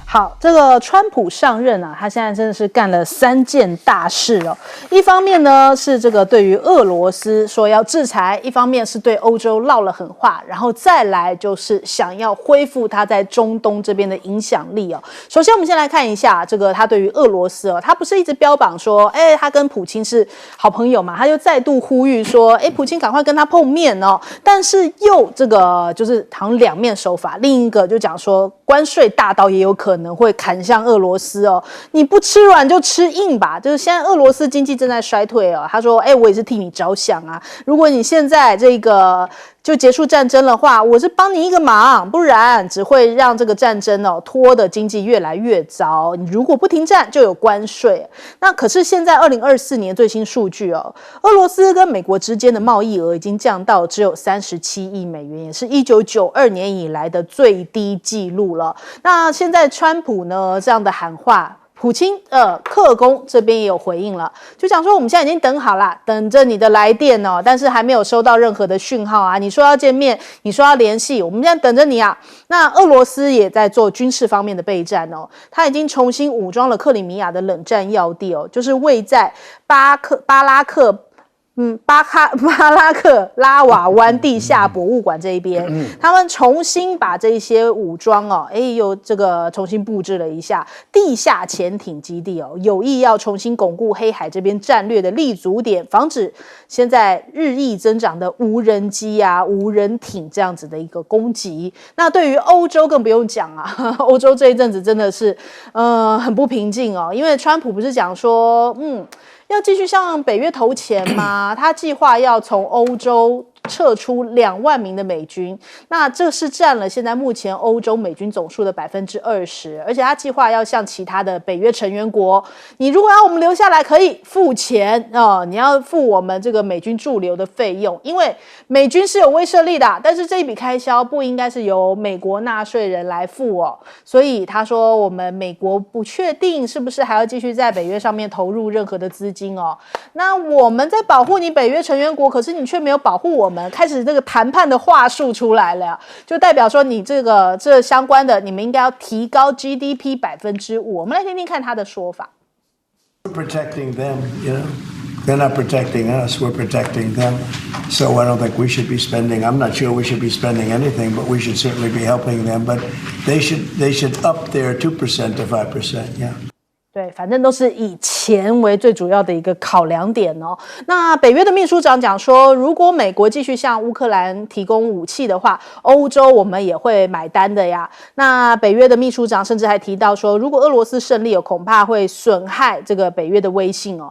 好，这个川普上任啊，他现在真的是干了3件大事哦。一方面呢是这个对于俄罗斯说要制裁，一方面是对欧洲撂了狠话，然后再来就是想要恢复他在中东这边的影响力哦。首先我们先来看一下这个他对于俄罗斯哦，他不是一直标榜说，他跟普京是好朋友嘛，他就再度呼吁说，普京赶快跟他碰面哦。但是又这个就是好像两面手法，另一个就讲说关税大刀也有可能会砍向俄罗斯哦，你不吃软就吃硬吧。就是现在俄罗斯经济正在衰退哦，他说，我也是替你着想啊，如果你现在这个就结束战争的话，我是帮你一个忙，不然只会让这个战争哦拖的经济越来越糟。你如果不停战，就有关税。那可是现在2024年最新数据哦，俄罗斯跟美国之间的贸易额已经降到只有37亿美元，也是1992年以来的最低纪录了。那现在川普呢这样的喊话，普京克宫这边也有回应了，就讲说我们现在已经等好了，等着你的来电哦，但是还没有收到任何的讯号啊。你说要见面，你说要联系，我们现在等着你啊。那俄罗斯也在做军事方面的备战哦，他已经重新武装了克里米亚的冷战要地哦，就是位在巴拉克拉瓦湾地下博物馆这一边，他们重新把这些武装哦，又这个重新布置了一下地下潜艇基地哦，有意要重新巩固黑海这边战略的立足点，防止现在日益增长的无人机啊、无人艇这样子的一个攻击。那对于欧洲更不用讲啊，欧洲这一阵子真的是很不平静哦，因为川普不是讲说要继续向北约投钱吗？他计划要从欧洲撤出2万名的美军，那这是占了现在目前欧洲美军总数的20%，而且他计划要向其他的北约成员国，你如果要我们留下来，可以付钱你要付我们这个美军驻留的费用，因为美军是有威慑力的，但是这一笔开销不应该是由美国纳税人来付哦，所以他说我们美国不确定是不是还要继续在北约上面投入任何的资金哦。那我们在保护你北约成员国，可是你却没有保护我们，开始这个谈判的话术出来了，就代表说你这相关的，你们应该要提高 GDP 5%。我们来听听看他的说法。We're protecting them, They're not protecting us, we're protecting them. So I don't think we should be spending, I'm not sure we should be spending anything, but we should certainly be helping them. But they should up their 2% to 5%, yeah. 对，反正都是以钱为最主要的一个考量点哦。那北约的秘书长讲说，如果美国继续向乌克兰提供武器的话，欧洲我们也会买单的呀。那北约的秘书长甚至还提到说，如果俄罗斯胜利，恐怕会损害这个北约的威信哦。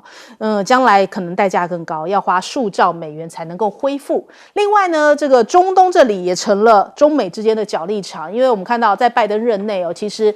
将来可能代价更高，要花数兆美元才能够恢复。另外呢，这个中东这里也成了中美之间的角力场，因为我们看到在拜登任内其实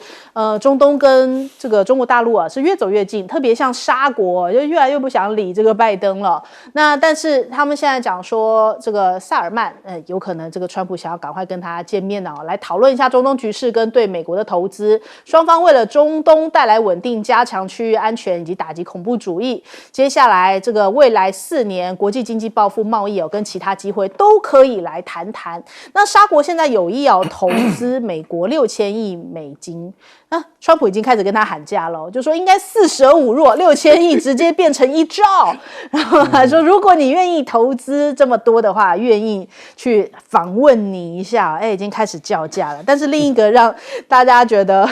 中东跟这个中国大陆是越走越近，特别像沙国就越来越不想理这个拜登了。那但是他们现在讲说，这个萨尔曼有可能这个川普想要赶快跟他见面来讨论一下中东局势跟对美国的投资。双方为了中东带来稳定、加强区域安全以及打击恐怖主义，接下来这个未来4年国际经济报复、贸易跟其他机会都可以来谈谈。那沙国现在有意要投资美国6000亿美金。川普已经开始跟他喊价了，就说应该4舍5入，6000亿直接变成1兆，然后他说如果你愿意投资这么多的话，愿意去访问你一下，已经开始叫价了。但是另一个让大家觉得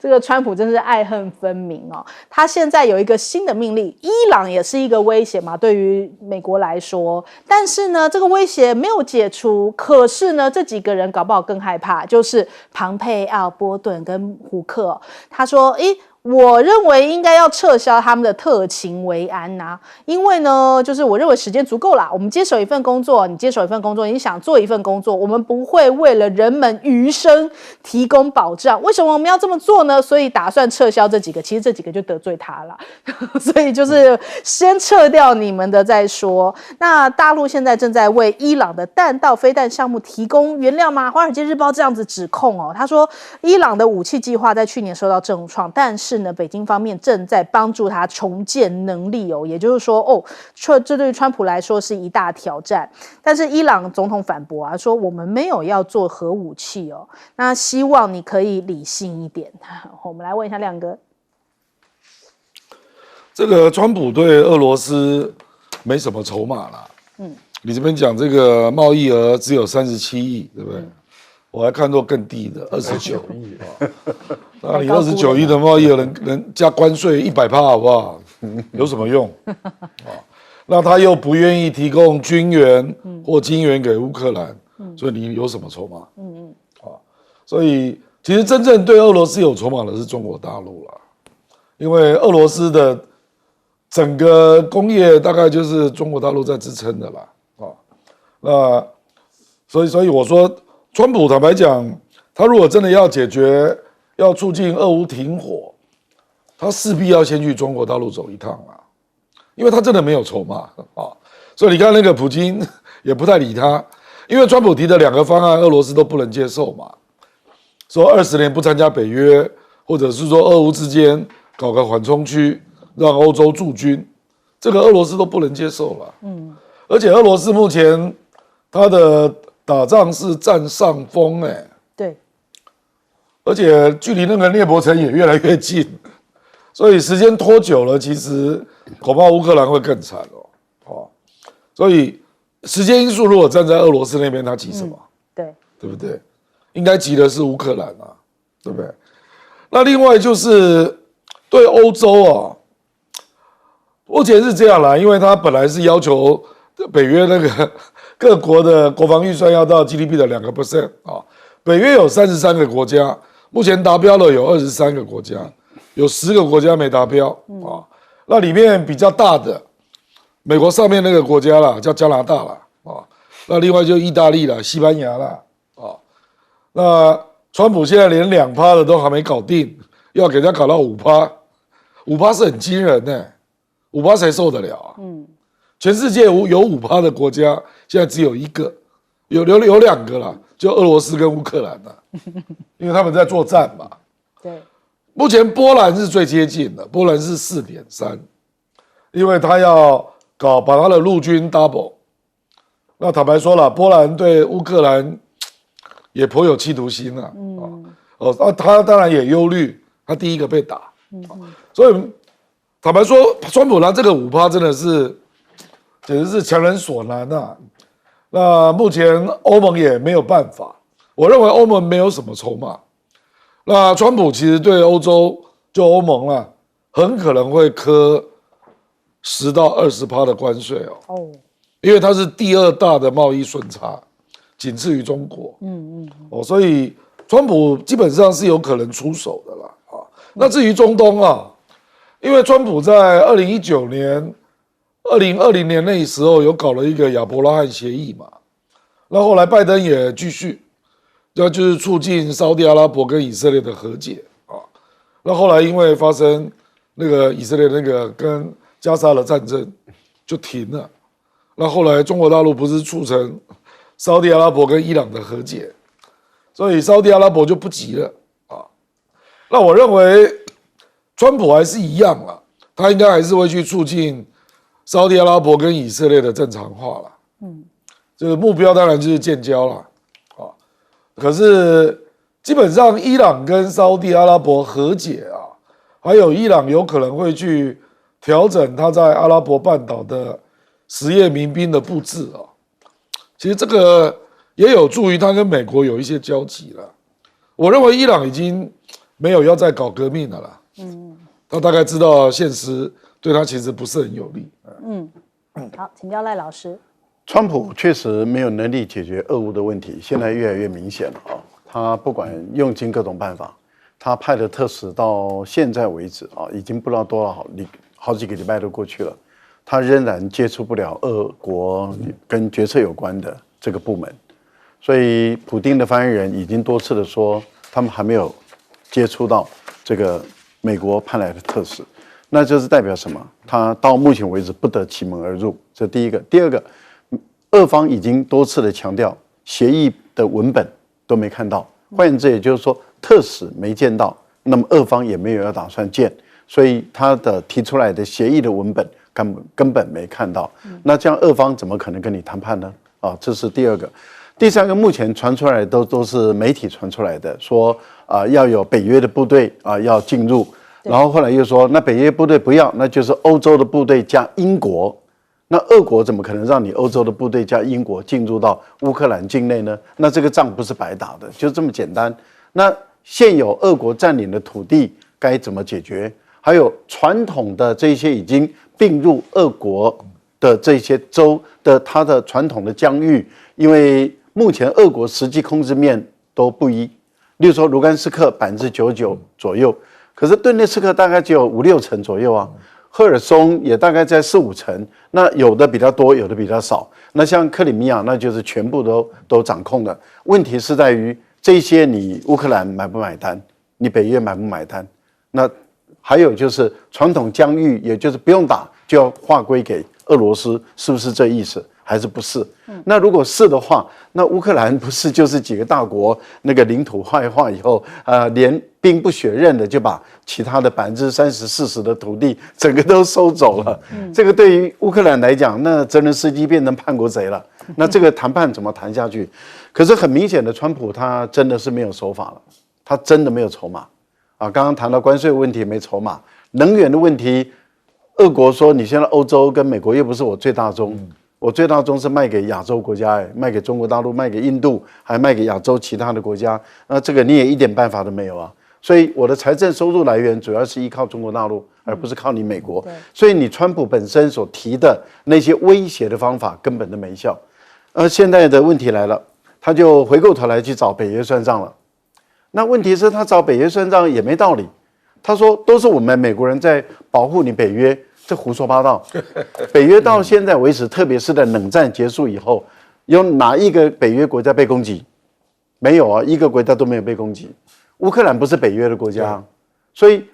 这个川普真是爱恨分明他现在有一个新的命令，伊朗也是一个威胁嘛，对于美国来说，但是呢这个威胁没有解除，可是呢这几个人搞不好更害怕，就是庞佩奥、波顿跟胡克。他说我认为应该要撤销他们的特勤维安因为呢就是我认为时间足够啦，我们接手一份工作，你接手一份工作，你想做一份工作，我们不会为了人们余生提供保障。为什么我们要这么做呢？所以打算撤销这几个，其实这几个就得罪他了所以就是先撤掉你们的再说。那大陆现在正在为伊朗的弹道飞弹项目提供原料吗？华尔街日报这样子指控他说伊朗的武器计划在去年受到重创，但是是呢，北京方面正在帮助他重建能力哦，也就是说，这对川普来说是一大挑战。但是伊朗总统反驳啊，说我们没有要做核武器哦，那希望你可以理性一点。我们来问一下亮哥，这个川普对俄罗斯没什么筹码啦。你这边讲这个贸易额只有37亿，对不对？我还看过更低的29亿啊。那你29亿的贸易额能加关税100%好不好？有什么用？那他又不愿意提供军援或金援给乌克兰，所以你有什么筹码？所以其实真正对俄罗斯有筹码的是中国大陆啦，因为俄罗斯的整个工业大概就是中国大陆在支撑的啦。那所以我说，川普坦白讲，他如果真的要解决、要促进俄乌停火，他势必要先去中国大陆走一趟啊，因为他真的没有筹码啊。所以你看那个普京也不太理他，因为川普提的2个方案，俄罗斯都不能接受嘛，说20年不参加北约，或者是说俄乌之间搞个缓冲区，让欧洲驻军，这个俄罗斯都不能接受了。而且俄罗斯目前他的打仗是占上风，对，而且距离那个涅伯城也越来越近，所以时间拖久了，其实恐怕乌克兰会更惨哦。所以时间因素如果站在俄罗斯那边，他急什么？对不对？应该急的是乌克兰啊，对不对？那另外就是对欧洲啊，目前是这样啦，因为他本来是要求北约那个各国的国防预算要到 GDP 的2% 啊，北约有33个国家，目前达标了有23个国家，有10个国家没达标啊。那里面比较大的，美国上面那个国家啦，叫加拿大啦啊，那另外就意大利啦、西班牙啦啊。那川普现在连2%的都还没搞定，要给他搞到5%，5%是很惊人的，5%谁受得了啊？全世界有5%的国家，现在只有1个，有2个啦，就俄罗斯跟乌克兰啦，因为他们在作战嘛。对，目前波兰是最接近的，波兰是4.3%，因为他要把他的陆军 double。那坦白说了，波兰对乌克兰也颇有企图心啊。他当然也忧虑，他第一个被打。所以坦白说，川普拿这个5%真的是。简直是强人所难啊！那目前欧盟也没有办法，我认为欧盟没有什么筹码。那川普其实对欧洲就欧盟啦，很可能会科10到20%的关税哦，因为它是第2大的贸易顺差，仅次于中国。所以川普基本上是有可能出手的啦啊。那至于中东啊，因为川普在2019年。2020年那时候有搞了一个亚伯拉罕协议嘛，那后来拜登也继续，就是促进沙特阿拉伯跟以色列的和解啊。那后来因为发生那个以色列那个跟加沙的战争就停了，那后来中国大陆不是促成沙特阿拉伯跟伊朗的和解，所以沙特阿拉伯就不急了啊。那我认为川普还是一样啦，他应该还是会去促进沙特阿拉伯跟以色列的正常化了，这个目标当然就是建交了，啊，可是基本上伊朗跟沙特阿拉伯和解啊，还有伊朗有可能会去调整他在阿拉伯半岛的实业民兵的布置啊，其实这个也有助于他跟美国有一些交集了。我认为伊朗已经没有要再搞革命了啦，他大概知道现实对他其实不是很有利。好，请教赖老师。川普确实没有能力解决俄乌的问题，现在越来越明显了啊！他不管用尽各种办法，他派的特使到现在为止啊，已经不知道好几个礼拜都过去了，他仍然接触不了俄国跟决策有关的这个部门，所以普丁的发言人已经多次的说，他们还没有接触到这个美国派来的特使。那就是代表什么？他到目前为止不得其门而入，这第一个。第二个，俄方已经多次的强调，协议的文本都没看到。换言之，也就是说，特使没见到，那么俄方也没有要打算见，所以他的提出来的协议的文本根本没看到。那这样俄方怎么可能跟你谈判呢？啊，这是第二个。第三个，目前传出来的都是媒体传出来的，说要有北约的部队要进入，然后后来又说那北约部队不要，那就是欧洲的部队加英国。那俄国怎么可能让你欧洲的部队加英国进入到乌克兰境内呢？那这个仗不是白打的，就这么简单。那现有俄国占领的土地该怎么解决？还有传统的这些已经并入俄国的这些州的它的传统的疆域，因为目前俄国实际控制面都不一，例如说卢甘斯克99%左右，可是顿涅茨克大概只有5-6成左右啊。赫尔松也大概在4-5成，那有的比较多，有的比较少。那像克里米亚，那就是全部都掌控了。问题是在于这些你乌克兰买不买单，你北约买不买单？那还有就是传统疆域，也就是不用打就要划归给俄罗斯，是不是这意思？还是不是？那如果是的话，那乌克兰不是就是几个大国那个领土化一化以后，连兵不血刃的就把其他的30%-40%的土地整个都收走了。这个对于乌克兰来讲，那泽连斯基变成叛国贼了。那这个谈判怎么谈下去？可是很明显的，川普他真的是没有手法了，他真的没有筹码啊。刚刚谈到关税问题没筹码，能源的问题，俄国说你现在欧洲跟美国又不是我最大宗。我最大宗是卖给亚洲国家，卖给中国大陆，卖给印度，还卖给亚洲其他的国家。那这个你也一点办法都没有啊。所以我的财政收入来源主要是依靠中国大陆，而不是靠你美国。所以你川普本身所提的那些威胁的方法根本都没效。现在的问题来了，他就回过头来去找北约算账了。那问题是，他找北约算账也没道理。他说都是我们美国人在保护你北约。这胡说八道！北约到现在为止，特别是在冷战结束以后，有哪一个北约国家被攻击？没有啊，一个国家都没有被攻击。乌克兰不是北约的国家，所以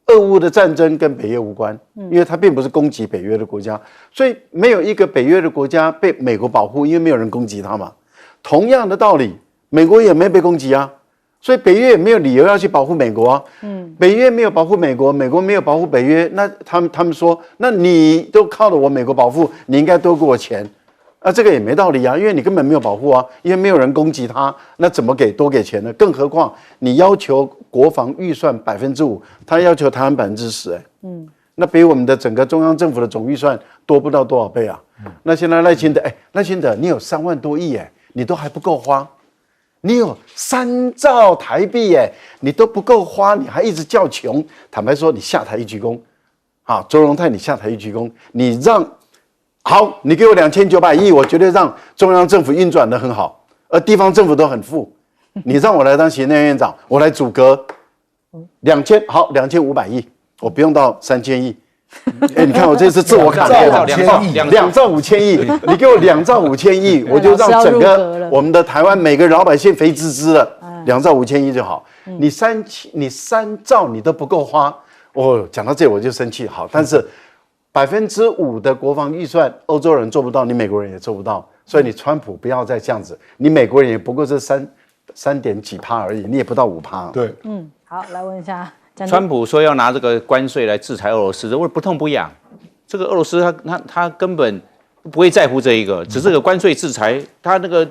俄乌的战争跟北约无关，因为它并不是攻击北约的国家，所以没有一个北约的国家被美国保护，因为没有人攻击它嘛。同样的道理，美国也没有被攻击啊。所以北约也没有理由要去保护美国啊，北约没有保护美国，美国没有保护北约，那他们说，那你都靠着我美国保护，你应该多给我钱，这个也没道理啊，因为你根本没有保护啊，因为没有人攻击他，那怎么多给钱呢？更何况你要求国防预算5%，他要求台湾10%，那比我们的整个中央政府的总预算多不到多少倍啊？那现在赖清德，你有3万多亿你都还不够花。你有3兆台币你都不够花，你还一直叫穷。坦白说，你下台一鞠躬，周荣泰，你下台一鞠躬，你给我2900亿，我绝对让中央政府运转得很好，而地方政府都很富。你让我来当行政院长，我来阻隔2500亿，我不用到3000亿。你看我这次自我砍掉2兆5千亿，你给我2兆5千亿，我就让整个我们的台湾每个老百姓肥滋滋的，2兆5千亿就好。你3兆你都不够花，讲到这我就生气。好，但是5%的国防预算，欧洲人做不到，你美国人也做不到，所以你川普不要再这样子，你美国人也不过是3点几%而已，你也不到5%。对，好，来问一下。川普说要拿这个关税来制裁俄罗斯，这不痛不痒。这个俄罗斯他根本不会在乎这一个，只是个关税制裁。他那个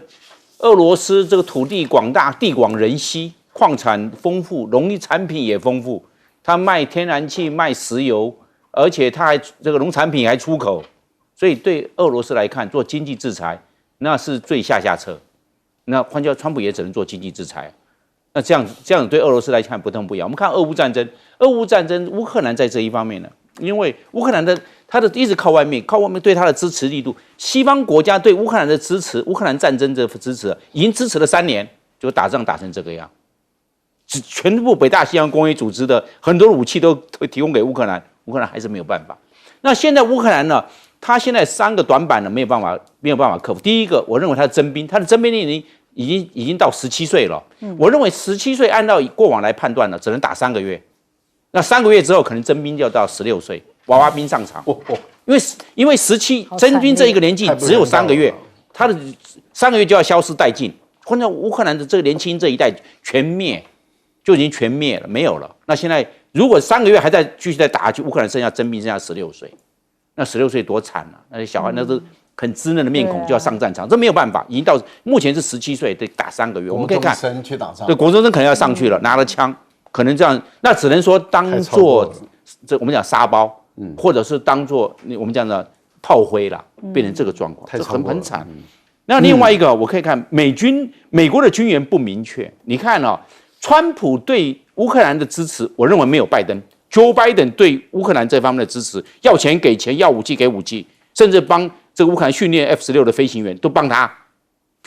俄罗斯这个土地广大，地广人稀，矿产丰富，农业产品也丰富。他卖天然气，卖石油，而且他还这个农产品还出口，所以对俄罗斯来看，做经济制裁那是最下策。那换句话，川普也只能做经济制裁。那这样对俄罗斯来看不痛不痒。我们看俄乌战争，乌克兰在这一方面呢，因为乌克兰他一直靠外面对他的支持力度，西方国家对乌克兰的支持，乌克兰战争的支持已经支持了3年，就打仗打成这个样，全部北大西洋公约组织的很多武器都提供给乌克兰，乌克兰还是没有办法。那现在乌克兰呢，他现在3个短板呢没有办法克服。第一个，我认为他的征兵年龄已经到17岁了，我认为17岁按照过往来判断呢，只能打3个月，那3个月之后可能征兵就要到16岁，娃娃兵上场，因为17征兵这一个年纪只有3个月，他的3个月就要消失殆尽，或者乌克兰的这个年轻这一代全灭，就已经全灭了，没有了。那现在如果3个月还在继续在打下去，乌克兰剩下征兵剩下16岁，那16岁多惨啊！那些小孩那是很滋嫩的面孔就要上战场，这没有办法，已经到目前是17岁得打3个月。我们可以看，去打仗，对，国中生可能要上去了，拿了枪，可能这样，那只能说当做这我们讲沙包，或者是当做我们讲的炮灰啦，变成这个状况，这很惨。那另外一个，我可以看美国的军援不明确。你看哦，川普对乌克兰的支持，我认为没有拜登。Joe Biden 对乌克兰这方面的支持，要钱给钱，要武器给武器，甚至帮这个乌克兰训练 F-16的飞行员都帮他。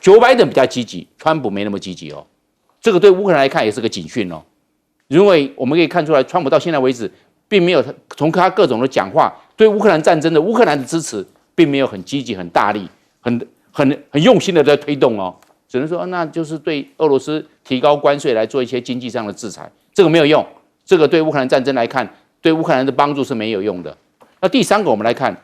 Joe Biden 比较积极，川普没那么积极哦。这个对乌克兰来看也是个警讯哦，因为我们可以看出来，川普到现在为止，并没有从他各种的讲话，对乌克兰战争的乌克兰的支持，并没有很积极、很大力、很用心的在推动哦。只能说，那就是对俄罗斯提高关税来做一些经济上的制裁，这个没有用。这个对乌克兰战争来看，对乌克兰的帮助是没有用的。那第三个，我们来看，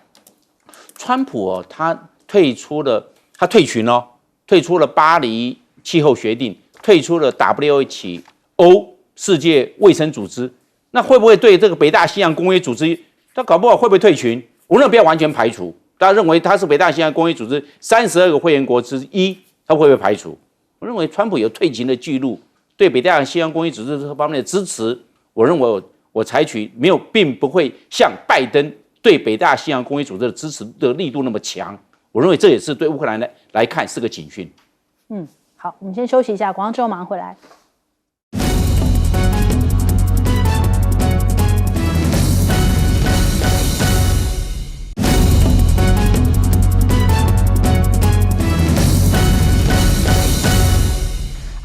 川普哦，他退群哦，退出了巴黎气候协定，退出了 WHO 世界卫生组织，那会不会对这个北大西洋公约组织，他搞不好会不会退群？我认为不要完全排除，大家认为他是北大西洋公约组织32个会员国之一，他会不会排除？我认为川普有退群的记录，对北大西洋公约组织这方面的支持。我认为我采取没有，并不会像拜登对北大西洋公约组织的支持的力度那么强。我认为这也是对乌克兰来看是个警讯。好，我们先休息一下，广告之后马上回来。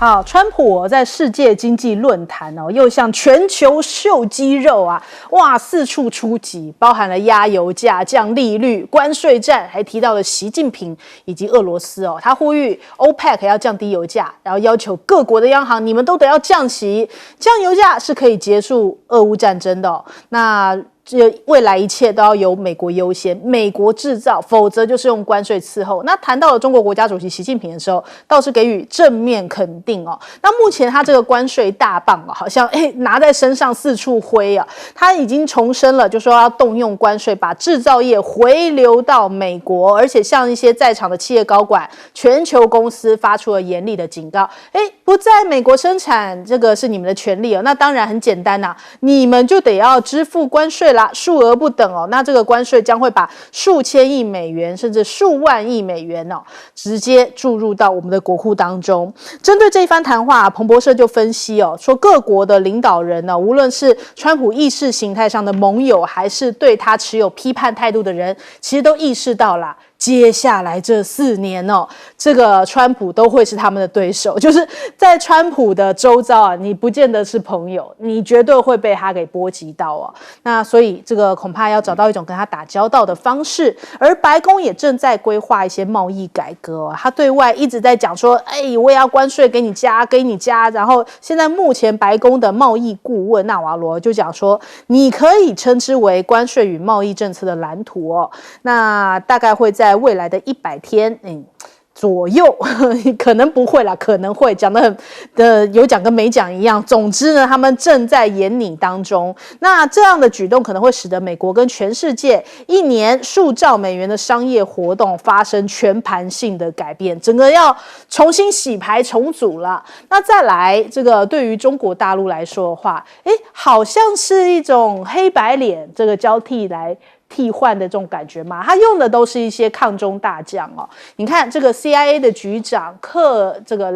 好，川普在世界经济论坛又向全球秀肌肉啊，哇，四处出击，包含了压油价、降利率、关税战，还提到了习近平以及俄罗斯哦。他呼吁 OPEC 要降低油价，然后要求各国的央行你们都得要降息，降油价是可以结束俄乌战争的哦。那未来一切都要由美国优先，美国制造，否则就是用关税伺候。那谈到了中国国家主席习近平的时候，倒是给予正面肯定哦。那目前他这个关税大棒好像拿在身上四处挥啊，他已经重申了，就说要动用关税把制造业回流到美国，而且向一些在场的企业高管、全球公司发出了严厉的警告。不在美国生产，这个是你们的权利哦。那当然很简单呐，你们就得要支付关税啦，数额不等哦。那这个关税将会把数千亿美元甚至数万亿美元哦，直接注入到我们的国库当中。针对这一番谈话，彭博社就分析哦，说各国的领导人呢，无论是川普意识形态上的盟友，还是对他持有批判态度的人，其实都意识到啦。接下来这4年哦，这个川普都会是他们的对手，就是在川普的周遭啊，你不见得是朋友，你绝对会被他给波及到哦。那所以这个恐怕要找到一种跟他打交道的方式，而白宫也正在规划一些贸易改革哦。他对外一直在讲说，我也要关税给你加，然后现在目前白宫的贸易顾问纳瓦罗就讲说，你可以称之为关税与贸易政策的蓝图哦。那大概会在未来的100天左右，可能不会啦，可能会讲的有讲跟没讲一样。总之呢，他们正在研拟当中。那这样的举动可能会使得美国跟全世界1年数兆美元的商业活动发生全盘性的改变，整个要重新洗牌重组了。那再来，这个对于中国大陆来说的话，好像是一种黑白脸这个交替来替换的这种感觉嘛，他用的都是一些抗中大将哦。你看这个 CIA 的局长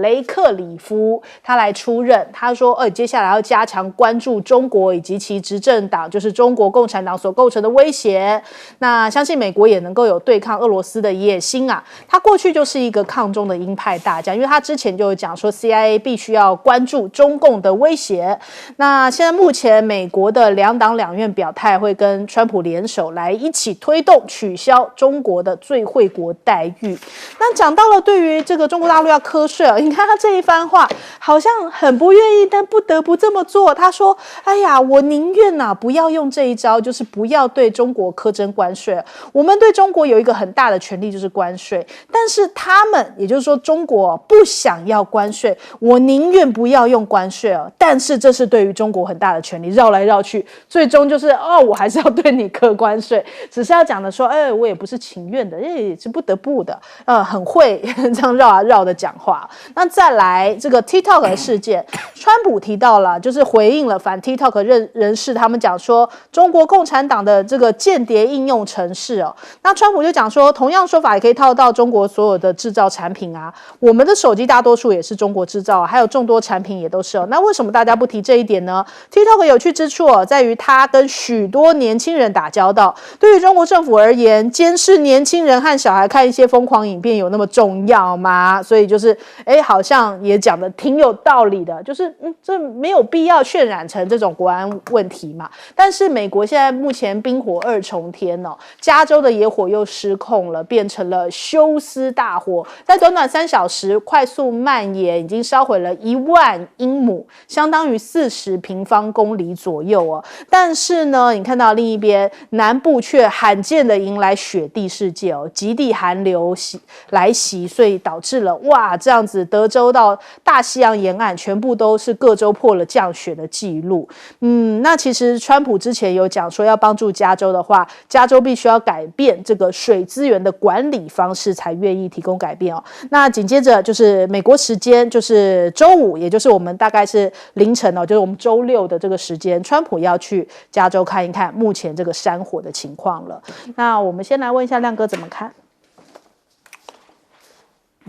雷克里夫，他来出任，他说，接下来要加强关注中国以及其执政党，就是中国共产党所构成的威胁。那相信美国也能够有对抗俄罗斯的野心啊。他过去就是一个抗中的鹰派大将，因为他之前就有讲说 CIA 必须要关注中共的威胁。那现在目前美国的2党2院表态会跟川普联手来来一起推动取消中国的最惠国待遇。那讲到了对于这个中国大陆要课税你看他这一番话好像很不愿意，但不得不这么做。他说：“哎呀，我宁愿不要用这一招，就是不要对中国苛征关税。我们对中国有一个很大的权利就是关税，但是他们，也就是说中国不想要关税，我宁愿不要用关税但是这是对于中国很大的权利，绕来绕去，最终就是我还是要对你课关税，只是要讲的说，我也不是情愿的，是不得不的，很会这样绕啊绕的讲话。那再来这个 TikTok 的事件，川普提到了，就是回应了反 TikTok 人士，他们讲说中国共产党的这个间谍应用程式那川普就讲说，同样说法也可以套到中国所有的制造产品我们的手机大多数也是中国制造还有众多产品也都是那为什么大家不提这一点呢？ TikTok 有趣之处在于它跟许多年轻人打交道，对于中国政府而言，监视年轻人和小孩看一些疯狂影片有那么重要吗？所以就是好像也讲的挺有道理的，就是这没有必要渲染成这种国安问题嘛。但是美国现在目前冰火二重天加州的野火又失控了，变成了休斯大火，在短短3小时快速蔓延，已经烧毁了1万英亩，相当于40平方公里左右但是呢，你看到另一边南部却罕见的迎来雪地世界极地寒流来袭，所以导致了这样子德州到大西洋沿岸全部都是各州破了降雪的记录。那其实川普之前有讲说要帮助加州的话，加州必须要改变这个水资源的管理方式才愿意提供改变那紧接着就是美国时间就是周5，也就是我们大概是凌晨就是我们周6的这个时间，川普要去加州看一看目前这个山火的情况了。那我们先来问一下亮哥怎么看？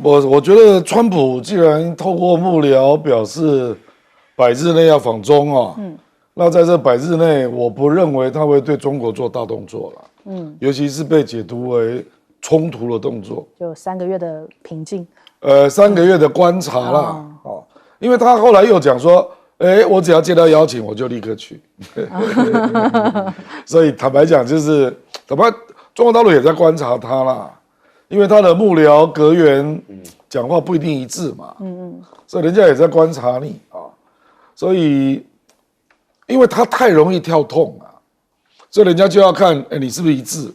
我觉得川普既然透过幕僚表示100日内要访中那在这100日内，我不认为他会对中国做大动作了。尤其是被解读为冲突的动作，就3个月的平静，3个月的观察啦。因为他后来又讲说，我只要接到邀请，我就立刻去。所以坦白讲，就是中国大陆也在观察他啦。因为他的幕僚阁员讲话不一定一致嘛，所以人家也在观察你所以因为他太容易跳痛所以人家就要看你是不是一致，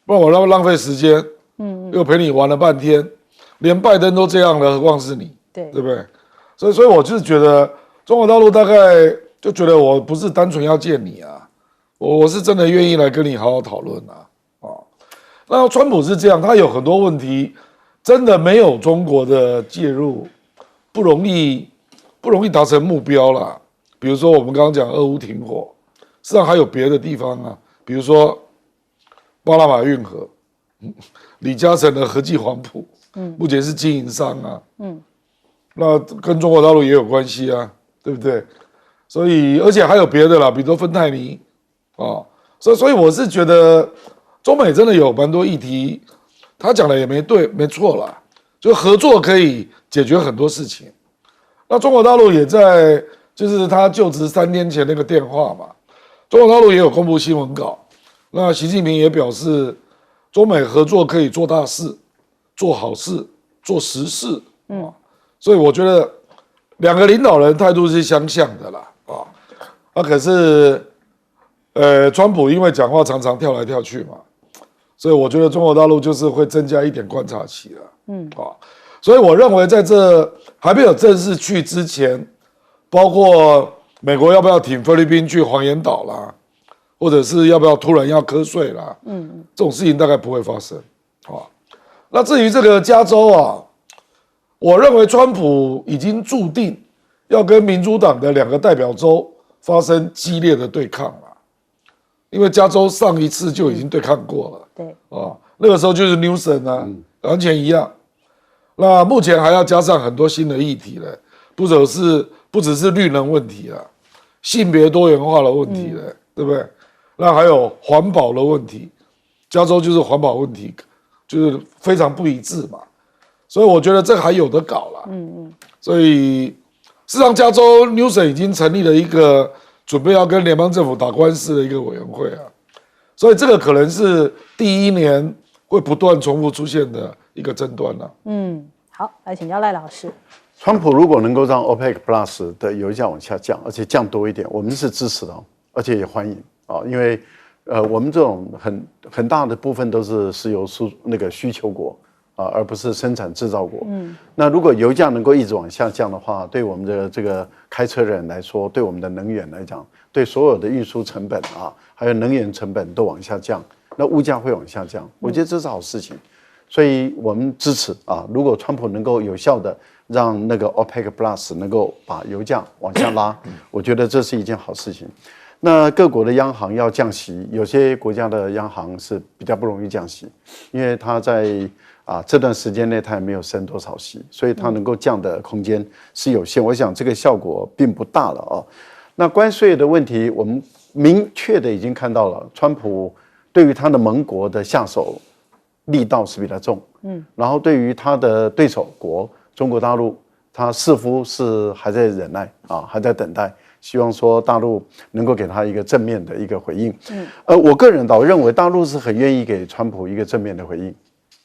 不然我浪费时间，又陪你玩了半天，连拜登都这样了，何况是你，对不对？所以我就是觉得中国大陆大概就觉得我不是单纯要见你我是真的愿意来跟你好好讨论那川普是这样，他有很多问题真的没有中国的介入，不容易达成目标啦。比如说我们刚刚讲俄乌停火，实际上还有别的地方比如说巴拿马运河，李嘉诚的和记黄埔，目前是经营商那跟中国大陆也有关系对不对？所以而且还有别的啦，比如说芬太尼所以我是觉得中美真的有蛮多议题，他讲的也没错啦，就合作可以解决很多事情。那中国大陆也在，就是他就职3天前那个电话嘛，中国大陆也有公布新闻稿。那习近平也表示，中美合作可以做大事、做好事、做实事所以我觉得2个领导人态度是相像的啦可是川普因为讲话常常跳来跳去嘛。所以我觉得中国大陆就是会增加一点观察期了，所以我认为在这还没有正式去之前，包括美国要不要挺菲律宾去黄岩岛啦，或者是要不要突然要瞌睡啦，这种事情大概不会发生，那至于这个加州我认为川普已经注定要跟民主党的2个代表州发生激烈的对抗了。因为加州上一次就已经对抗过了，对那个时候就是 Newsom 完全一样。那目前还要加上很多新的议题了，不只是绿能问题性别多元化的问题了，对不对？那还有环保的问题，加州就是环保问题就是非常不一致嘛，所以我觉得这个还有得搞啦。所以事实上加州 Newsom 已经成立了一个准备要跟联邦政府打官司的一个委员会所以这个可能是第一年会不断重复出现的一个争端了。好，来请教赖老师。川普如果能够让 OPEC Plus 的油价往下降，而且降多一点，我们是支持的，而且也欢迎啊，因为我们这种很大的部分都是石油需求国啊，而不是生产制造国。那如果油价能够一直往下降的话，对我们的这个开车人来说，对我们的能源来讲，对所有的运输成本啊，还有能源成本都往下降，那物价会往下降，我觉得这是好事情。所以我们支持啊，如果川普能够有效的让那个 OPEC Plus 能够把油价往下拉，我觉得这是一件好事情。那各国的央行要降息，有些国家的央行是比较不容易降息，因为它在这段时间内它也没有升多少息，所以它能够降的空间是有限。我想这个效果并不大了啊。那关税的问题，我们明确的已经看到了，川普对于他的盟国的下手力道是比较重，然后对于他的对手国中国大陆，他似乎是还在忍耐啊，还在等待，希望说大陆能够给他一个正面的一个回应。我个人倒认为大陆是很愿意给川普一个正面的回应，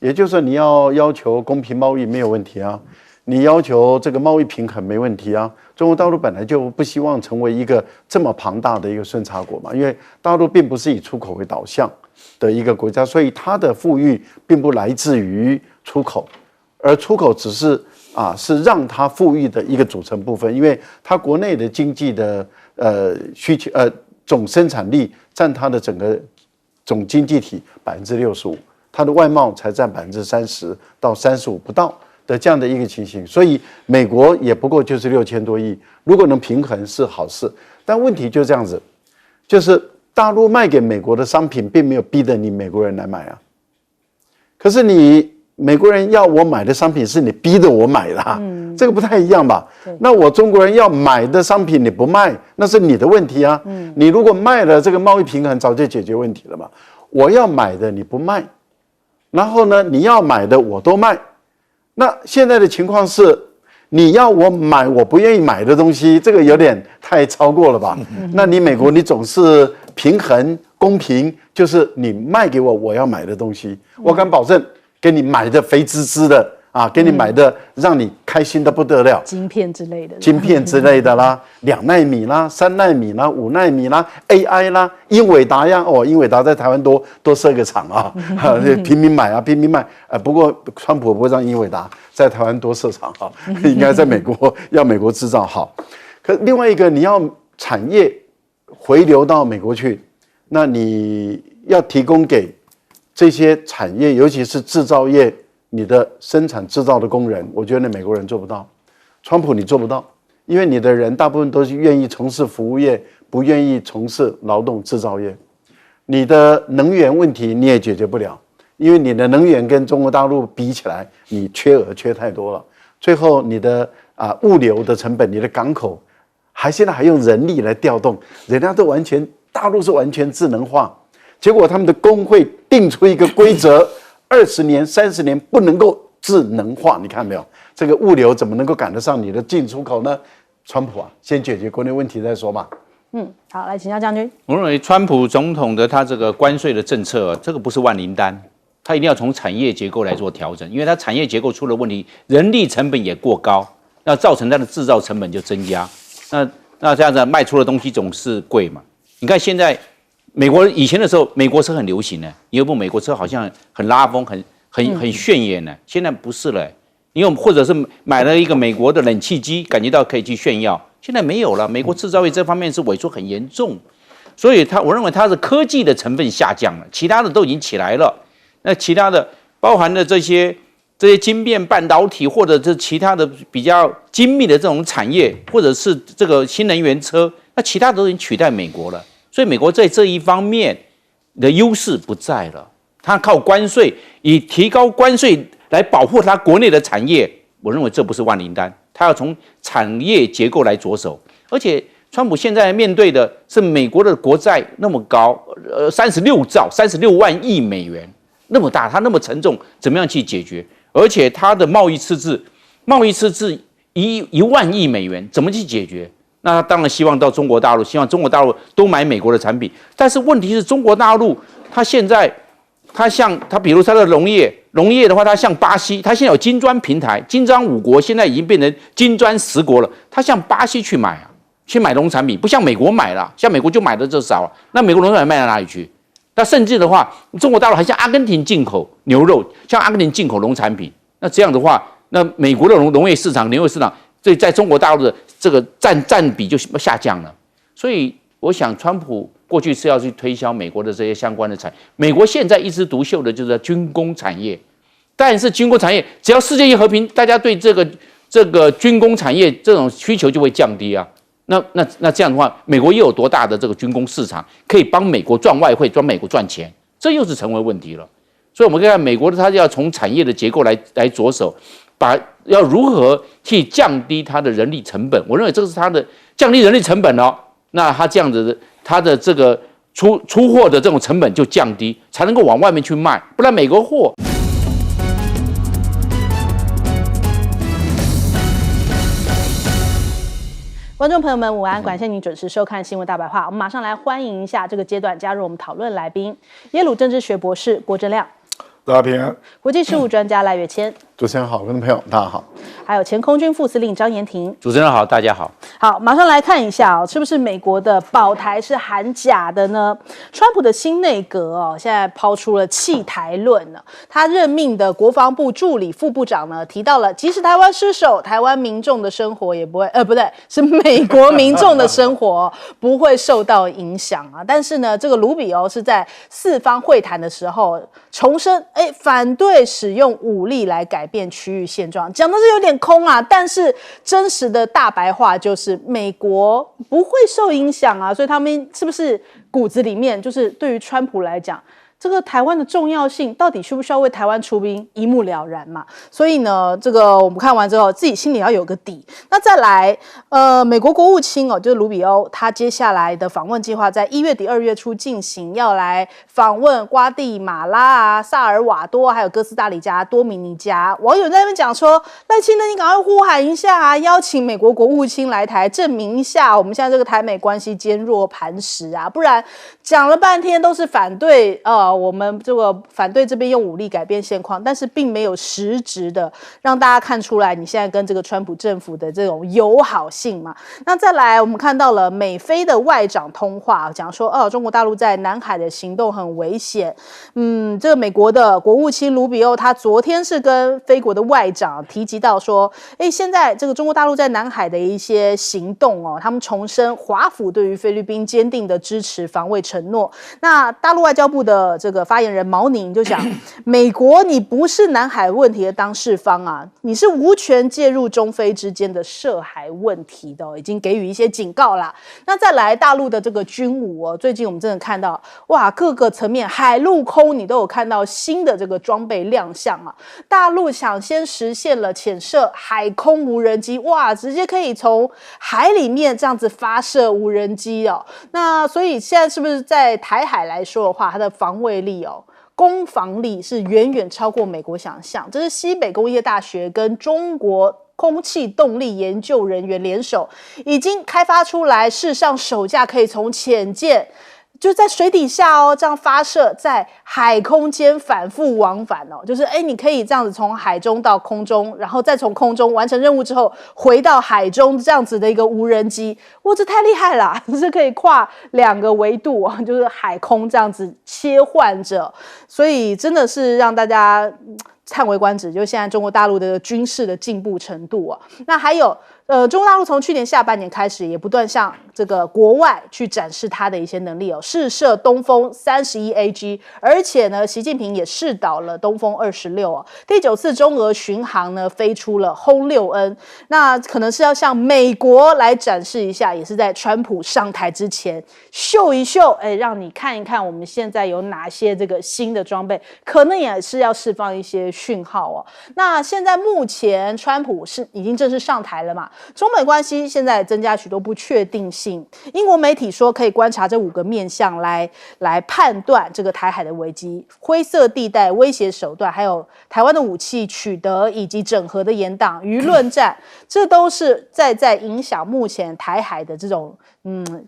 也就是说你要求公平贸易没有问题啊，你要求这个贸易平衡没问题啊。中国大陆本来就不希望成为一个这么庞大的一个顺差国嘛，因为大陆并不是以出口为导向的一个国家，所以它的富裕并不来自于出口，而出口只是是让它富裕的一个组成部分，因为它国内的经济的需求总生产力占它的整个总经济体65%，它的外贸才占30%到35%不到的这样的一个情形，所以美国也不过就是6000多亿，如果能平衡是好事，但问题就这样子，就是大陆卖给美国的商品并没有逼得你美国人来买啊，可是你美国人要我买的商品是你逼着我买的这个不太一样吧？那我中国人要买的商品你不卖，那是你的问题啊。你如果卖了，这个贸易平衡早就解决问题了嘛。我要买的你不卖，然后呢，你要买的我都卖。那现在的情况是，你要我买我不愿意买的东西，这个有点太超过了吧？那你美国你总是平衡公平，就是你卖给我我要买的东西，我敢保证给你买的肥滋滋的给你买的让你开心的不得了，晶片之类的，晶片之类的啦，2奈米啦，3奈米啦，5奈米啦 ，AI 啦，英伟达呀，英伟达在台湾多设个厂平民买平民卖，不过川普不会让英伟达在台湾多设厂应该在美国要美国制造好。可另外一个，你要产业回流到美国去，那你要提供给这些产业，尤其是制造业。你的生产制造的工人，我觉得美国人做不到，川普你做不到，因为你的人大部分都是愿意从事服务业，不愿意从事劳动制造业。你的能源问题你也解决不了，因为你的能源跟中国大陆比起来，你缺太多了。最后你的物流的成本，你的港口现在还用人力来调动，人家都大陆是完全智能化，结果他们的工会定出一个规则。20年、30年不能够智能化，你看没有？这个物流怎么能够赶得上你的进出口呢？川普先解决国内问题再说吧。好，来请教将军。我认为川普总统的他这个关税的政策，这个不是万灵丹，他一定要从产业结构来做调整，因为他产业结构出了问题，人力成本也过高，那造成他的制造成本就增加，那这样子卖出的东西总是贵嘛。你看现在。美国以前的时候，美国车很流行的，你有部美国车好像很拉风，很炫眼的。现在不是了，你或者是买了一个美国的冷气机，感觉到可以去炫耀，现在没有了。美国制造业这方面是萎缩很严重，所以我认为它是科技的成分下降了，其他的都已经起来了。那其他的包含的这些晶片、半导体或者是其他的比较精密的这种产业，或者是这个新能源车，那其他都已经取代美国了。所以美国在这一方面的优势不在了，它靠关税，以提高关税来保护它国内的产业，我认为这不是万灵丹，它要从产业结构来着手。而且川普现在面对的是美国的国债那么高，36万亿美元那么大，它那么沉重，怎么样去解决？而且它的贸易赤字1万亿美元，怎么去解决？那他当然希望到中国大陆，希望中国大陆都买美国的产品。但是问题是中国大陆它现在它比如它的农业的话，它像巴西，它现在有金砖平台，金砖5国现在已经变成金砖10国了，它向巴西去买农产品，不像美国买了，像美国就买的就少了，那美国农产品卖到哪里去？那甚至的话，中国大陆还向阿根廷进口牛肉，向阿根廷进口农产品，那这样的话，那美国的农业市场、牛肉市场，这在中国大陆的这个占比就下降了。所以我想，川普过去是要去推销美国的这些相关的产业，美国现在一枝独秀的就是军工产业，但是军工产业只要世界一和平，大家对这个军工产业这种需求就会降低啊。那这样的话，美国又有多大的这个军工市场可以帮美国赚外汇、帮美国赚钱？这又是成为问题了。所以我们可以看美国的，它要从产业的结构来着手，要如何去降低它的人力成本。我认为这个是它的降低人力成本哦。那它这样子的，它的这个出货的这种成本就降低，才能够往外面去卖，不然美国货。观众朋友们，午安！感谢您准时收看《新闻大白话》，我们马上来欢迎一下这个阶段加入我们讨论来宾，耶鲁政治学博士郭正亮，大家平安。国际事务专家赖岳谦，主持人好，观众朋友大家好。还有前空军副司令张延廷。主持人好，大家好。好，马上来看一下是不是美国的保台是喊假的呢？川普的新内阁现在抛出了弃台论了。他任命的国防部助理副部长呢，提到了即使台湾失守，台湾民众的生活也不会，不对，是美国民众的生活不会受到影响啊。但是呢，这个卢比欧是在四方会谈的时候重申，反对使用武力来改变区域现状，讲的是有点空啊，但是真实的大白话就是美国不会受影响啊，所以他们是不是骨子里面就是对于川普来讲，这个台湾的重要性到底需不需要为台湾出兵，一目了然嘛。所以呢，这个我们看完之后，自己心里要有个底。那再来，美国国务卿就是卢比欧，他接下来的访问计划在1月底2月初进行，要来访问瓜地马拉啊、萨尔瓦多，还有哥斯达黎加、多米尼加。网友在那边讲说，赖清德你赶快呼喊一下啊，邀请美国国务卿来台，证明一下我们现在这个台美关系坚若磐石啊，不然讲了半天都是反对我们这个反对这边用武力改变现况，但是并没有实质的让大家看出来你现在跟这个川普政府的这种友好性嘛。那再来我们看到了美菲的外长通话，讲说中国大陆在南海的行动很危险。这个美国的国务卿卢比欧他昨天是跟菲国的外长提及到说，现在这个中国大陆在南海的一些行动他们重申华府对于菲律宾坚定的支持防卫承诺。那大陆外交部的这个发言人毛宁就讲，美国你不是南海问题的当事方啊，你是无权介入中菲之间的涉海问题的已经给予一些警告啦。那再来大陆的这个军武最近我们真的看到哇，各个层面海陆空你都有看到新的这个装备亮相啊。大陆想先实现了潜射海空无人机，哇，直接可以从海里面这样子发射无人机那所以现在是不是在台海来说的话，它的防卫力攻防力是远远超过美国想象。这是西北工业大学跟中国空气动力研究人员联手已经开发出来，世上首架可以从潜舰就在水底下这样发射，在海空间反复往返就是你可以这样子从海中到空中，然后再从空中完成任务之后回到海中，这样子的一个无人机，哇，这太厉害了，这可以跨2个维度就是海空这样子切换着，所以真的是让大家叹为观止，就现在中国大陆的军事的进步程度那还有中国大陆从去年下半年开始，也不断向这个国外去展示它的一些能力试射东风31AG， 而且呢，习近平也试导了东风26第9次中俄巡航呢，飞出了轰6N， 那可能是要向美国来展示一下，也是在川普上台之前秀一秀，让你看一看我们现在有哪些这个新的装备，可能也是要释放一些讯号那现在目前川普是已经正式上台了嘛？中美关系现在增加许多不确定性。英国媒体说，可以观察这5个面向来判断这个台海的危机、灰色地带、威胁手段，还有台湾的武器取得以及整合的延宕、舆论战，这都是在影响目前台海的这种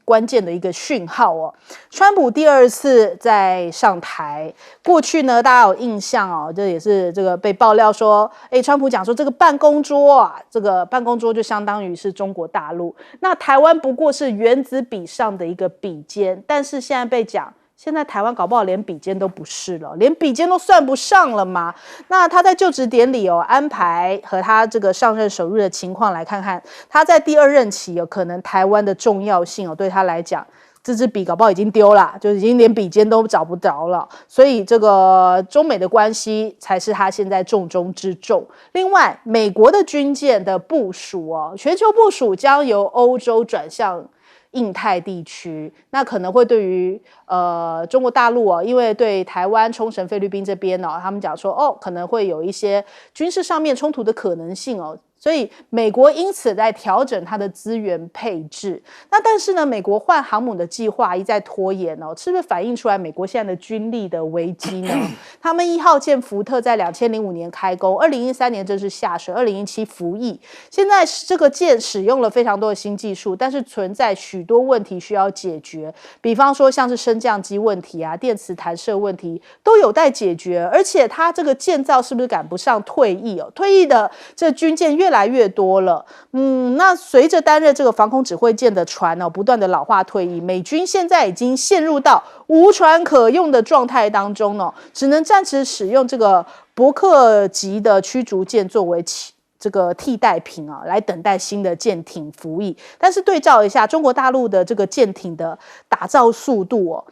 关键的一个讯号哦。川普第2次在上台，过去呢大家有印象哦，这也是这个被爆料说，川普讲说这个办公桌啊，这个办公桌就相当于是中国大陆，那台湾不过是原子笔上的一个笔尖，但是现在被讲。现在台湾搞不好连笔尖都不是了，连笔尖都算不上了嘛。那他在就职典礼安排和他这个上任首日的情况来看看，他在第2任期有可能台湾的重要性对他来讲，这支笔搞不好已经丢了，就已经连笔尖都找不着了。所以这个中美的关系才是他现在重中之重。另外，美国的军舰的部署全球部署将由欧洲转向印太地区，那可能会对于中国大陆因为对台湾、冲绳、菲律宾这边他们讲说可能会有一些军事上面冲突的可能性所以美国因此在调整它的资源配置。那但是呢，美国换航母的计划一再拖延是不是反映出来美国现在的军力的危机呢？他们1号舰福特在2005年开工，2013年正式下水，2017服役。现在这个舰使用了非常多的新技术，但是存在许多问题需要解决，比方说像是升降机问题啊、电磁弹射问题都有待解决。而且它这个建造是不是赶不上退役退役的这军舰越来越多了。那随着担任这个防空指挥舰的船不断的老化退役，美军现在已经陷入到无船可用的状态当中只能暂时使用这个伯克级的驱逐舰作为这个替代品来等待新的舰艇服役。但是对照一下中国大陆的这个舰艇的打造速度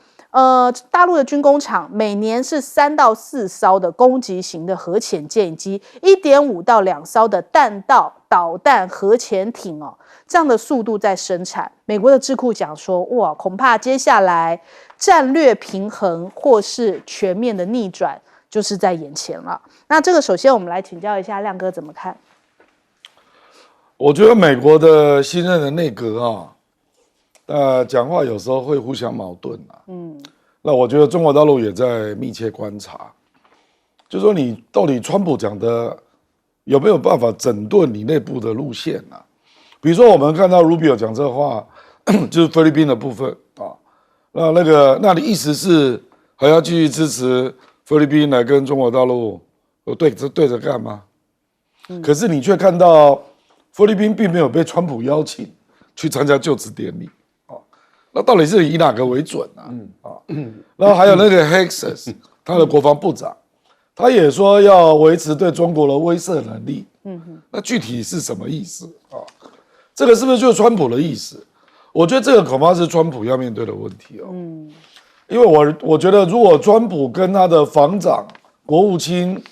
大陆的军工厂每年是3到4艘的攻击型的核潜舰以及1.5到2艘的弹道导弹核潜艇这样的速度在生产。美国的智库讲说，哇，恐怕接下来战略平衡或是全面的逆转就是在眼前了。那这个首先我们来请教一下亮哥怎么看？我觉得美国的新任的内阁讲话有时候会互相矛盾那我觉得中国大陆也在密切观察，就是说你到底川普讲的有没有办法整顿你内部的路线比如说我们看到 Rubio 讲这话，就是菲律宾的部分那你意思是还要继续支持菲律宾来跟中国大陆对着干吗？可是你却看到菲律宾并没有被川普邀请去参加就职典礼那到底是以哪个为准然后还有那个 Hexas 他的国防部长，他也说要维持对中国的威慑能力那具体是什么意思这个是不是就是川普的意思？我觉得这个恐怕是川普要面对的问题因为我觉得如果川普跟他的防长国务卿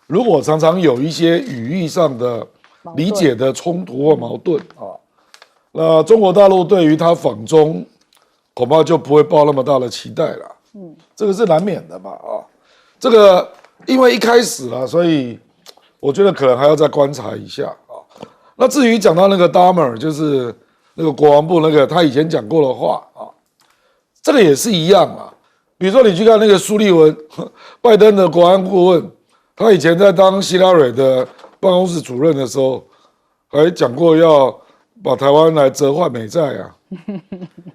如果常常有一些语义上的理解的冲突或矛盾那中国大陆对于他访中恐怕就不会抱那么大的期待了这个是难免的嘛这个因为一开始了，所以我觉得可能还要再观察一下那至于讲到那个 Dahmer 就是那个国防部那个他以前讲过的话这个也是一样比如说你去看那个苏利文，拜登的国安顾问，他以前在当希拉蕊的办公室主任的时候，还讲过要把台湾来折换美债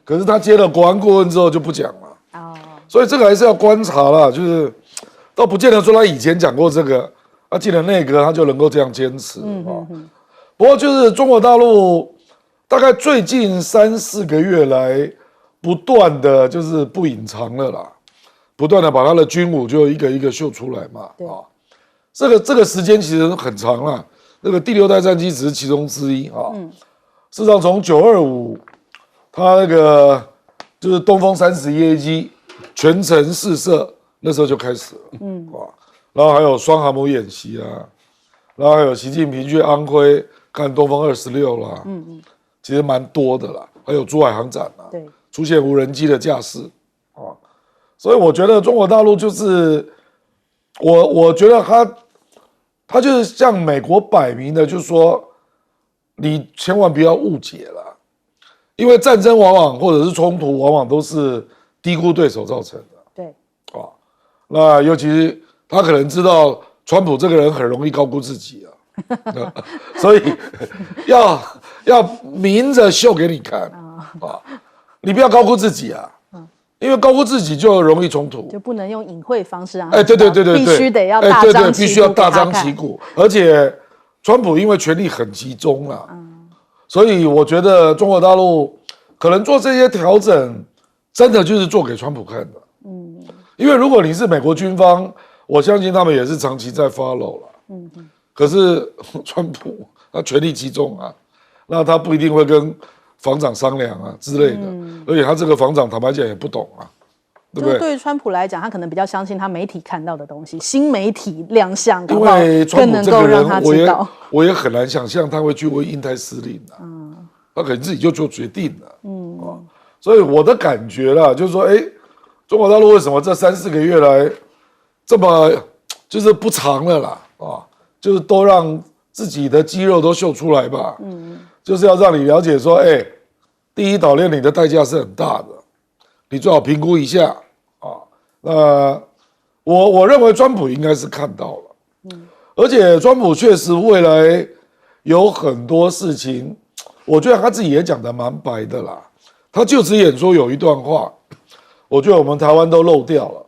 可是他接了国安顾问之后就不讲了所以这个还是要观察啦，就是倒不见得说他以前讲过这个进了内阁他就能够这样坚持不过就是中国大陆大概最近3、4个月来不断的就是不隐藏了啦，不断的把他的军武就一个一个秀出来嘛这个时间其实很长了，那个第6代战机只是其中之一事实上从925他那个就是东风31A机全程试射那时候就开始了然后还有双航母演习然后还有习近平去安徽看东风26啦其实蛮多的啦，还有珠海航展对，出现无人机的架势所以我觉得中国大陆就是我觉得他就是向美国摆明的就是说你千万不要误解了，因为战争往往或者是冲突往往都是低估对手造成的。对，啊，那尤其是他可能知道川普这个人很容易高估自己啊，所以要明着秀给你看啊，你不要高估自己啊。因为高估自己就容易冲突，就不能用隐晦方式啊。对，必须得要大张旗鼓，必须要大张旗鼓。而且，川普因为权力很集中了，所以我觉得中国大陆可能做这些调整，真的就是做给川普看的。因为如果你是美国军方，我相信他们也是长期在 follow 了。可是川普他权力集中啊，那他不一定会跟防长商量啊之类的，而且他这个防长坦白讲也不懂啊，对不对？对于川普来讲，他可能比较相信他媒体看到的东西，新媒体亮相，因为川普这个人，我也很难想象他会去问印太司令啊，他可能自己就做决定了，所以我的感觉啦，就是说，中国大陆为什么这3-4个月来这么就是不长了啦，就是都让自己的肌肉都秀出来吧，就是要让你了解说，第一岛链你的代价是很大的，你最好评估一下啊。那我认为川普应该是看到了，而且川普确实未来有很多事情，我觉得他自己也讲得蛮白的啦。他就职演说有一段话，我觉得我们台湾都漏掉了。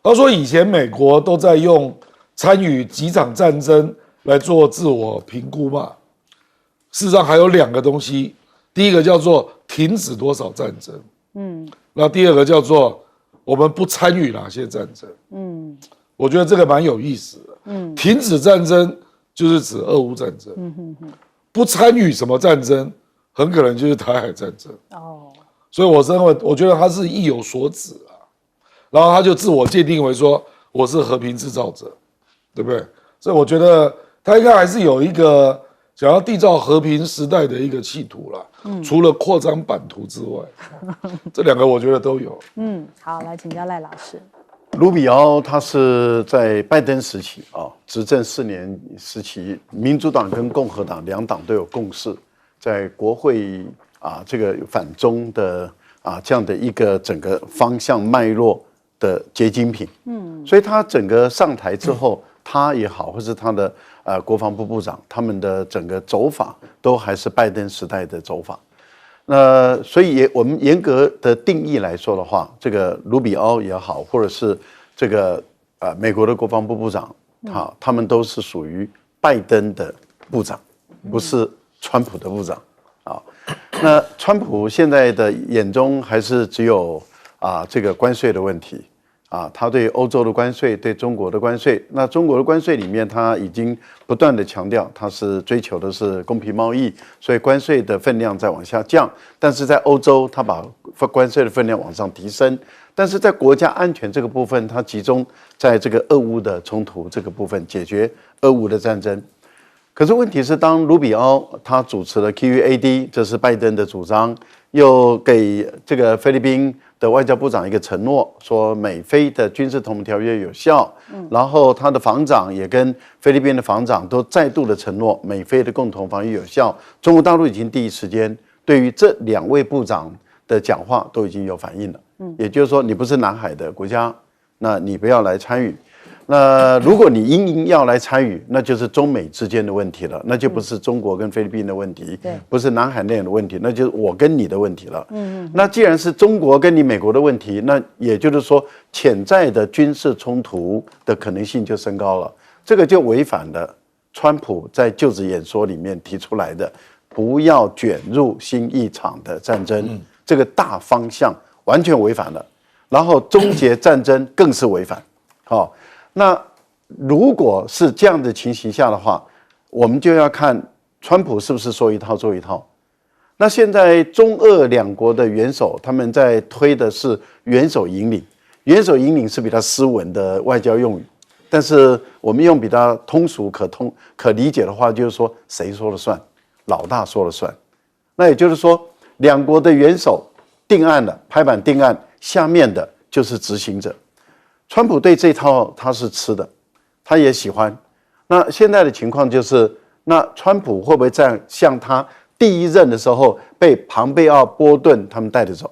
他说以前美国都在用参与几场战争来做自我评估嘛。事实上还有2个东西，第一个叫做停止多少战争，那第二个叫做我们不参与哪些战争，我觉得这个蛮有意思的，停止战争就是指俄乌战争，不参与什么战争，很可能就是台海战争，所以我觉得他是意有所指啊，然后他就自我界定为说我是和平制造者，对不对？所以我觉得他应该还是有一个想要缔造和平时代的一个企图啦，除了扩张版图之外，这2个我觉得都有。好，来请教赖老师。卢比奥他是在拜登时期执政4年时期，民主党跟共和党2党都有共识，在国会这个反中的这样的一个整个方向脉络的结晶品。所以他整个上台之后，他也好，或是他的国防部部长，他们的整个走法都还是拜登时代的走法。那所以我们严格的定义来说的话，这个卢比奥也好，或者是这个美国的国防部部长，他们都是属于拜登的部长，不是川普的部长啊。那川普现在的眼中还是只有这个关税的问题。他对欧洲的关税，对中国的关税，那中国的关税里面，他已经不断的强调，他是追求的是公平贸易，所以关税的分量在往下降。但是在欧洲，他把关税的分量往上提升。但是在国家安全这个部分，他集中在这个俄乌的冲突这个部分解决俄乌的战争。可是问题是，当卢比奥他主持了 QUAD， 这是拜登的主张，又给这个菲律宾的外交部长一个承诺，说美菲的军事同盟条约有效，然后他的防长也跟菲律宾的防长都再度的承诺美菲的共同防御有效。中国大陆已经第一时间对于这2位部长的讲话都已经有反应了，也就是说你不是南海的国家，那你不要来参与。那如果你硬要来参与，那就是中美之间的问题了，那就不是中国跟菲律宾的问题，不是南海那样的问题，那就是我跟你的问题了。那既然是中国跟你美国的问题，那也就是说潜在的军事冲突的可能性就升高了，这个就违反了川普在就职演说里面提出来的不要卷入新一场的战争，这个大方向完全违反了，然后终结战争更是违反。那如果是这样的情形下的话，我们就要看川普是不是说一套做一套。那现在中俄2国的元首他们在推的是元首引领，元首引领是比较斯文的外交用语，但是我们用比较通俗可理解的话，就是说谁说了算，老大说了算。那也就是说2国的元首定案了，拍板定案，下面的就是执行者。川普对这套他是吃的，他也喜欢。那现在的情况就是，那川普会不会在像他第一任的时候被庞贝奥、波顿他们带着走，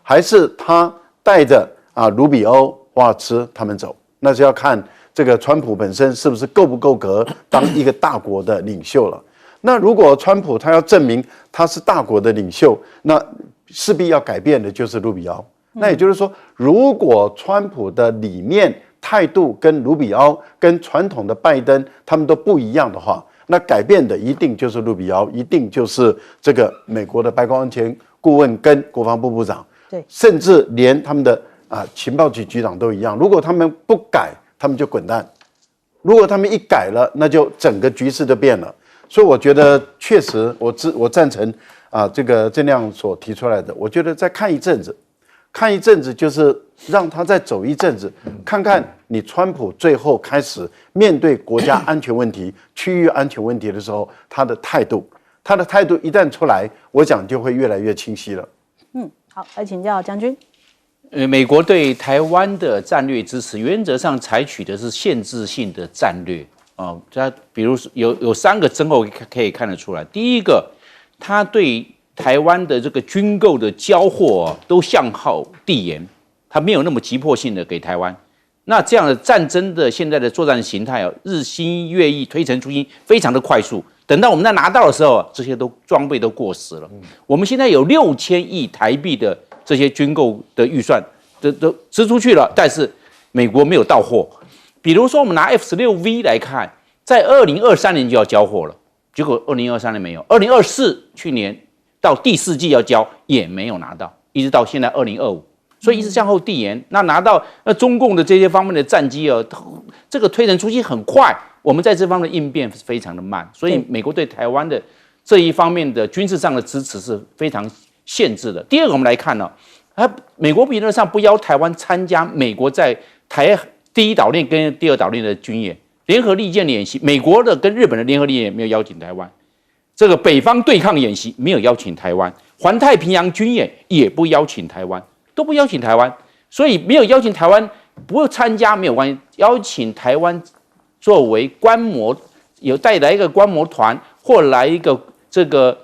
还是他带着卢比欧、华尔兹他们走？那就要看这个川普本身是不是够不够格当一个大国的领袖了。那如果川普他要证明他是大国的领袖，那势必要改变的就是卢比奥。那也就是说，如果川普的理念态度跟卢比奥、跟传统的拜登他们都不一样的话，那改变的一定就是卢比奥，一定就是这个美国的白宫安全顾问跟国防部部长，对，甚至连他们的情报局局长都一样。如果他们不改，他们就滚蛋；如果他们一改了，那就整个局势就变了。所以我觉得确实，我赞成这个郑亮所提出来的。我觉得再看一阵子，就是让他再走一阵子，看看你川普最后开始面对国家安全问题、区域安全问题的时候，他的态度一旦出来，我讲就会越来越清晰了。好，来请教将军。美国对台湾的战略支持，原则上采取的是限制性的战略它比如有3个征候可以看得出来。第一个，他对台湾的这个军购的交货都向好递延，他没有那么急迫性的给台湾。那这样的战争的现在的作战形态日新月异，推陈出新，非常的快速。等到我们在拿到的时候，这些装备都过时了。我们现在有6000亿台币的这些军购的预算都支出去了，但是美国没有到货。比如说，我们拿 F-16V 来看，在2023年就要交货了，结果2023年没有，2024去年到第4季要交也没有拿到，一直到现在2025，所以一直向后递延。那拿到中共的这些方面的战机这个推陈出新很快，我们在这方面的应变非常的慢，所以美国对台湾的这一方面的军事上的支持是非常限制的。第二个，我们来看美国原则上不邀台湾参加美国在第一岛链跟第二岛链的军演联合利剑的演习，美国的跟日本的联合利剑没有邀请台湾，这个北方对抗演习没有邀请台湾，环太平洋军演也不邀请台湾，都不邀请台湾，所以没有邀请台湾不参加没有关系，邀请台湾作为观摩，有带来一个观摩团或来一个这个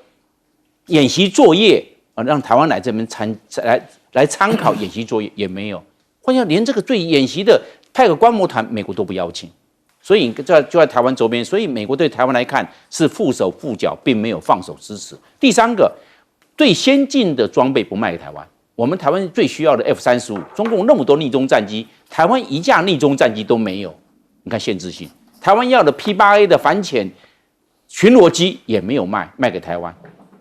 演习作业让台湾来这边来参考演习作业也没有，或者连这个对演习的派个观摩团，美国都不邀请，所以就在台湾周边，所以美国对台湾来看是缚手缚脚，并没有放手支持。第三个，最先进的装备不卖给台湾，我们台湾最需要的 F-35，中共那么多逆中战机，台湾一架逆中战机都没有，你看限制性。台湾要的 P-8A 的反潜巡逻机也没有卖给台湾，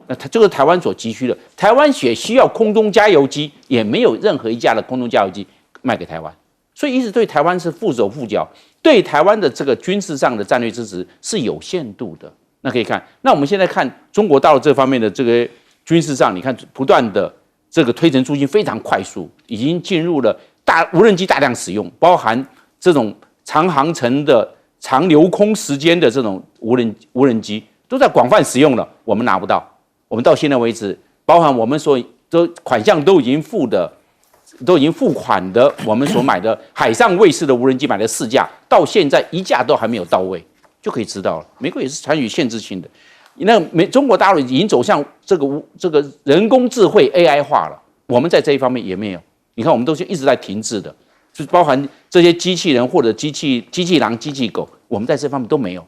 那这个台湾所急需的，台湾也需要空中加油机，也没有任何一架的空中加油机卖给台湾，所以一直对台湾是缚手缚脚，对台湾的这个军事上的战略支持是有限度的。那可以看，那我们现在看中国大陆这方面的这个军事上，你看不断的这个推陈出新非常快速，已经进入了无人机大量使用，包含这种长航程的长留空时间的这种无人机都在广泛使用了，我们拿不到。我们到现在为止，包含我们都款项都已经付款的，我们所买的海上卫士的无人机买了4架，到现在1架都还没有到位，就可以知道了。美国也是采取限制性的。那中国大陆已经走向这个人工智慧 AI 化了，我们在这一方面也没有。你看，我们都是一直在停滞的，就包含这些机器人或者机器狼、机器狗，我们在这方面都没有。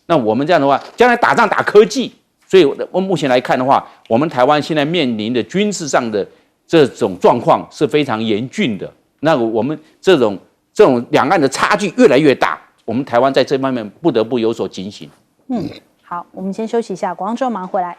那我们这样的话，将来打仗打科技，所以我目前来看的话，我们台湾现在面临的军事上的这种状况是非常严峻的。那我们这种两岸的差距越来越大，我们台湾在这方面不得不有所警醒。好，我们先休息一下，广告之后马上回来。